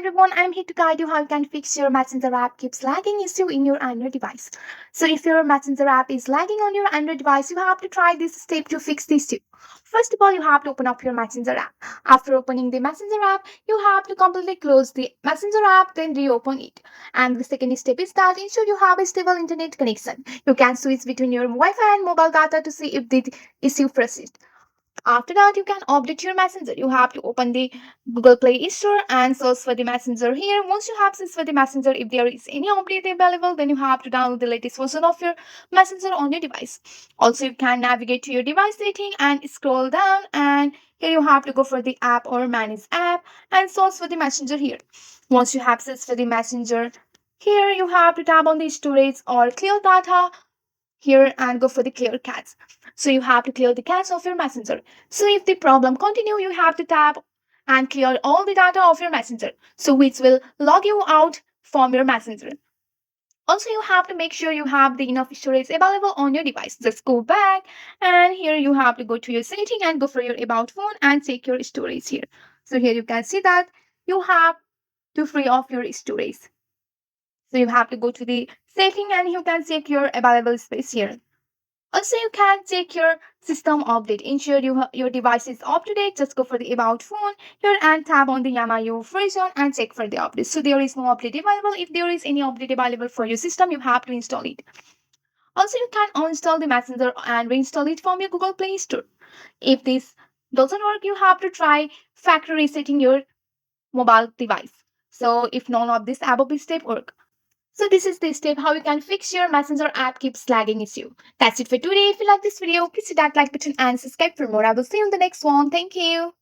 everyone, I'm here to guide you how you can fix your Messenger app keeps lagging issue in your Android device. So if your Messenger app is lagging on your Android device, you have to try this step to fix this issue. First of all, you have to open up your Messenger app. After opening the Messenger app, you have to completely close the Messenger app, then reopen it. And the second step is that ensure you have a stable internet connection. You can switch between your Wi-Fi and mobile data to see if the issue persists. After that, you can update your messenger. You have to open the Google Play Store and search for the messenger here. Once you have searched for the messenger, if there is any update available, then you have to download the latest version of your messenger on your device. Also, you can navigate to your device setting and scroll down, and here you have to go for the app or manage app and search for the messenger here. Once you have searched for the messenger, here you have to tap on the storage or clear data here and go for the clear cache. So you have to clear the cache of your messenger. So if the problem continue, you have to tap and clear all the data of your messenger. So which will log you out from your messenger. Also, you have to make sure you have the enough storage available on your device. Just go back and here you have to go to your setting and go for your about phone and check your storage here. So here you can see that you have to free off your storage. So you have to go to the setting and you can check your available space here. Also, you can check your system update. Ensure your device is up to date. Just go for the About phone here and tap on the MIU version and check for the update. So there is no update available. If there is any update available for your system, you have to install it. Also, you can uninstall the Messenger and reinstall it from your Google Play Store. If this doesn't work, you have to try factory resetting your mobile device. So if none of this above step work, so this is the step how you can fix your Messenger app keeps lagging issue. That's it for today. If you like this video, please hit that like button and subscribe for more. I will see you in the next one. Thank you.